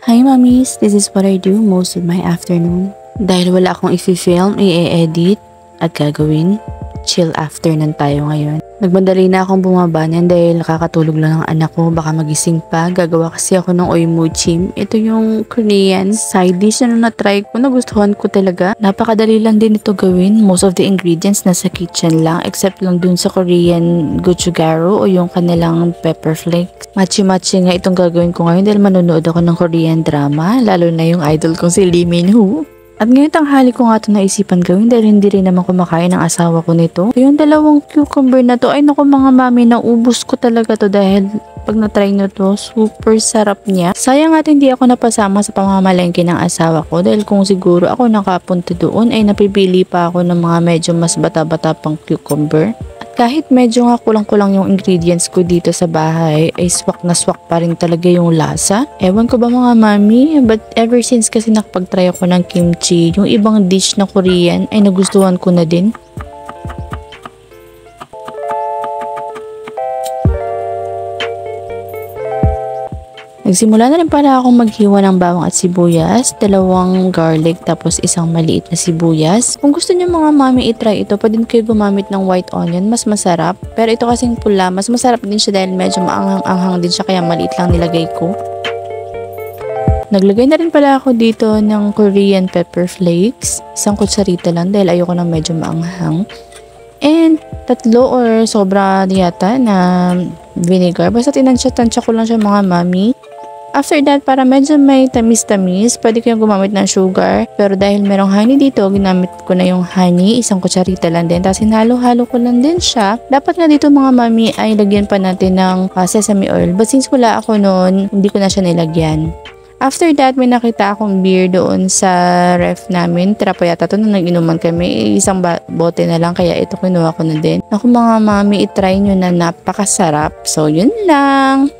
Hi mommies, this is what I do most of my afternoon. Dahil wala akong i-film, i-edit at gagawin, chill afternoon tayo ngayon. Nagmadali na akong bumaba niyan dahil nakakatulog lang ang anak ko, baka magising pa. Gagawa kasi ako ng oymuchim. Ito yung Korean side dish na na-try ko, nagustuhan ko talaga. Napakadali lang din ito gawin. Most of the ingredients nasa kitchen lang except lang dun sa Korean gochugaru o yung kanilang pepper flakes. Machi-machi nga itong gagawin ko ngayon dahil manonood ako ng Korean drama, lalo na yung idol kong si Lee Min-ho. At ngayon tanghali ko nga ito naisipan gawin dahil hindi rin naman kumakain ng asawa ko nito. Yung dalawang cucumber na to, ay naku mga mami, naubos ko talaga to dahil pag na-try nyo to, super sarap niya. Sayang at hindi ako napasama sa pamamalengke ng asawa ko dahil kung siguro ako nakapunta doon ay napipili pa ako ng mga medyo mas bata-bata pang cucumber. Kahit medyo nga kulang-kulang yung ingredients ko dito sa bahay, ay swak na swak pa rin talaga yung lasa. Ewan ko ba mga mami, but ever since kasi nakapag-try ako ng kimchi, yung ibang dish na Korean ay nagustuhan ko na din. Nagsimula na rin pala akong maghiwa ng bawang at sibuyas, dalawang garlic tapos isang maliit na sibuyas. Kung gusto niyo mga mami i-try ito, pwede kayo gumamit ng white onion, mas masarap. Pero ito kasing pula, mas masarap din siya dahil medyo maanghang-anghang din siya kaya maliit lang nilagay ko. Naglagay na rin pala ako dito ng Korean pepper flakes, isang kutsarita lang dahil ayoko ng medyo maanghang. And tatlo or sobra yata na vinegar, basta tinansya-tansya ko lang siya mga mami. After that, para medyo may tamis-tamis, pwede kayong gumamit ng sugar. Pero dahil merong honey dito, ginamit ko na yung honey, isang kutsarita lang din. Tapos hinalo-halo ko lang din siya. Dapat nga dito mga mami ay lagyan pa natin ng sesame oil. But since wala ako noon, hindi ko na siya nilagyan. After that, may nakita akong beer doon sa ref namin. Tira pa yata ito nung nag-inuman kami. Isang bote na lang, kaya ito kinuha ko na din. Ako mga mami, itry nyo na napakasarap. So, yun lang.